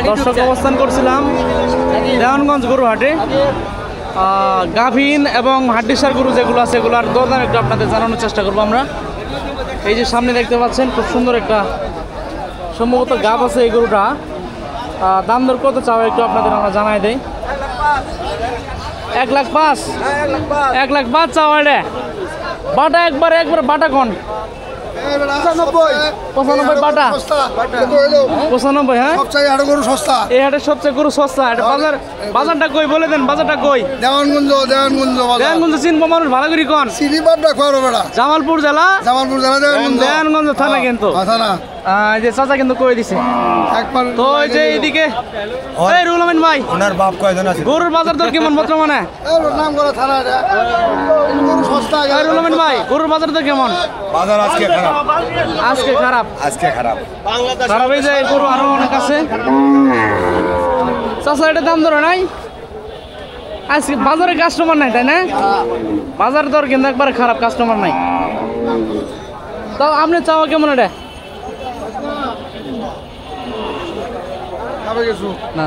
দর্শক অবস্থান করছিলাম দেওয়ানগঞ্জ গরু হাটে। গাভীন এবং হাড্ডিসার গরু যেগুলো আছে এগুলোর দরদাম একটু আপনাদের জানানোর চেষ্টা করবো আমরা। এই যে সামনে দেখতে পাচ্ছেন খুব সুন্দর একটা সম্ভবত গাভ আছে এই গরুটা। দাম দর কত চাও একটু আপনাদের আমরা জানাই দেই। 1,05,000 1,05,000 চাওয়া এটা। বাটা একবার বাটা কোন 95 বাটা 95। হ্যাঁ এই হাটের সবচেয়ে গরু সস্তা। এটা বাজারটা কই বলে দেন, বাজারটা কই? দেওয়ানগঞ্জ চিনবো মানুষ ভালো করি কোন? জামালপুর জেলা দেওয়ানগঞ্জ থানা কিন্তু যে চাচা কিন্তু কই দিছে। তো এই যে এইদিকে রুহুল আমিন ভাই গরুর বাজার দর কেমন বর্তমানে? রুহুল আমিন ভাই গরুর বাজার দর কেমন? বাজার আজকে খারাপ খারাপ। এই যে গরু আরো অনেক আছে চাচা, এটা দাম ধরে নাই আজকে বাজারে কাস্টমার নাই তাই না? বাজার দর কিন্তু একবারে খারাপ, কাস্টমার নাই। তাও আপনি চাওয়া কেমন এটা? না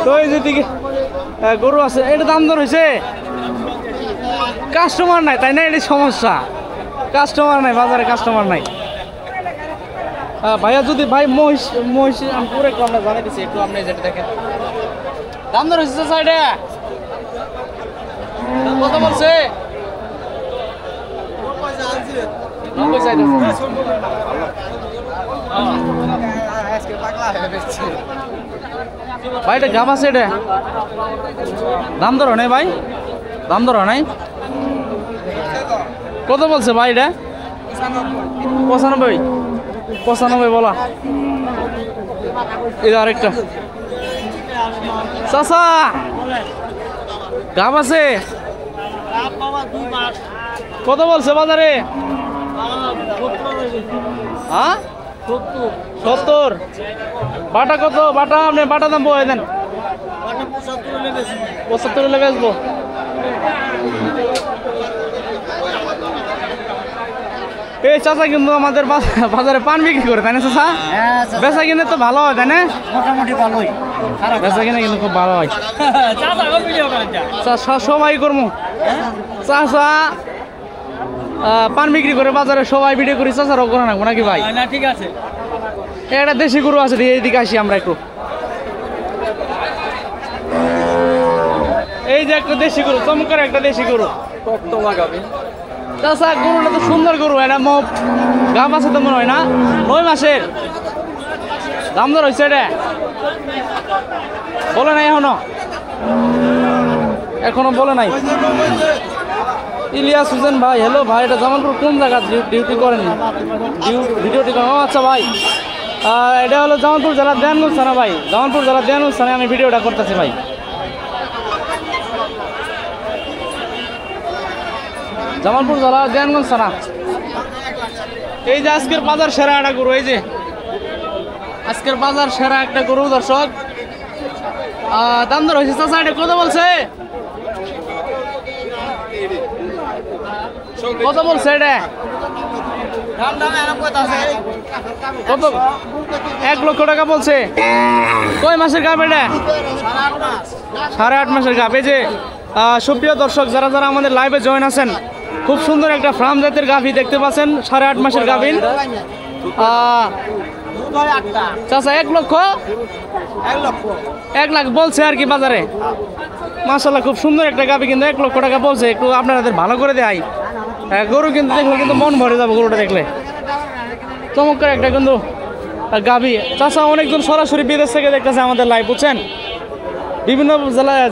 তো এই যেদিকে গরু আছে এটা দাম দর হয়েছে, কাস্টমার নাই তাই না? এটা সমস্যা, কাস্টমার নাই বাজারে, কাস্টমার নাই। ভাইয়া যদি ভাই মহিষ আমি পুরো একটু আমরা জানাই দিচ্ছি একটু, আপনি যেটা দেখেন দাম দর হয়েছে সাইডে কত বলছে? ভাই এটা গাভ আছে, এটা দাম দর নাই ভাই, দাম দর নাই। কত বলছে ভাই এটা? 95 বলা। এটা আরেকটা চাচা গাভ আছে, কত বলছে বাজারে? 70। বাটা কত? বাটা আপনি বাটা দাম বলে দেন। 75 হলে বেচবো। এই চাচা কিন্তু আমাদের বাজারে পান বিক্রি করে তাই না চাচা? বেচা কিনে তো ভালো হয় তাই না? মোটামুটি ভালোই, বেচা কিনে কিন্তু খুব ভালো হয়। সবাই করবো চাচা পান বিক্রি করে বাজারে, সবাই ভিডিও করি, চাচারাও করে রাখবো নাকি ভাই? না ঠিক আছে। একটা দেশি গরু আছে, এইদিকে আসি আমরা একটু। এই যে একটা দেশি গরু, চমৎকার একটা দেশি গরু। চাচা গরুটা তো সুন্দর গরু, এটা গাভ আছে তো মনে হয় না? 9 মাসের। দাম দর হয়েছে এটা বলে নাই এখনো বলে নাই। ইলিয়াস হোসেন ভাই, হ্যালো ভাই, এটা জামালপুর কোন জায়গা ডিউটি করেন? ভিডিওটি করেন? আচ্ছা ভাই, এটা হলো জামালপুর জেলা দেওয়ানগঞ্জ থানা ভাই, জামালপুর জেলা দেওয়ানগঞ্জ থানায় আমি ভিডিওটা করতেছি ভাই। জামালপুর জেলা দেওয়ানগঞ্জ থানা। এই যে আজকের বাজার সেরা একটা গরু, এই যে আজকের বাজার সেরা একটা গরু দর্শক। দাম দর হয়েছে চাচা এটা কত বলছে? কত বলছে এটা? কত? 1 লক্ষ টাকা বলছে। কয় মাসের গাভ এটা? 8.5 মাসের গাভ। এই যে সুপ্রিয় দর্শক যারা যারা আমাদের লাইভে জয়েন আছেন, খুব সুন্দর একটা ফার্ম জাতের গাভী দেখতে পাচ্ছেন, 8.5 মাসের গাভীন। চাচা 1 লক্ষ 1 লাখ বলছে আর কি বাজারে। মাশাআল্লাহ খুব সুন্দর একটা গাভী, কিন্তু 1 লক্ষ টাকা বলছে। একটু আপনাদের ভালো করে দেয় গরু কিন্তু দেখলে কিন্তু মন ভরে যাবে গরুটা দেখলে। চমৎকার একটা কিন্তু গাভী। চাচা অনেকজন সরাসরি বিদেশ থেকে দেখতেছে আমাদের লাইভ, বুঝছেন? বিভিন্ন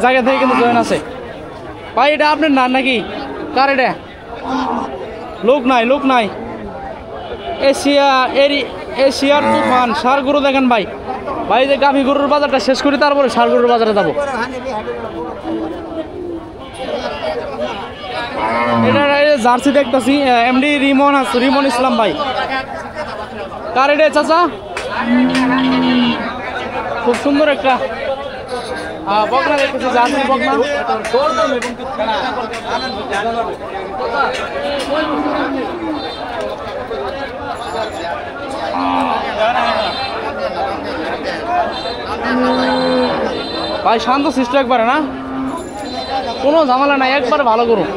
জায়গা থেকে কিন্তু জয়েন আছে। ভাই এটা আপনার না নাকি? কার এটা? লোক নাই। এশিয়ার তুফান সার গরু দেখেন ভাই। যে গাভী গরুর বাজারটা শেষ করি, তারপরে সার গরুর বাজারে যাবো। এটা জার্সি দেখতেছি, এমডি রিমন ইসলাম ভাই। কার এটা চাচা? খুব সুন্দর একটা বকনা দেখতেছি, জার্সি বকনা। ভাই শান্ত শিষ্ট একবারে না, কোনো ঝামেলা নাই, একবার ভালো করুন।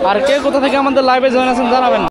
আর কে কোথা থেকে আমাদের লাইভে জয়েন আছেন জানাবেন।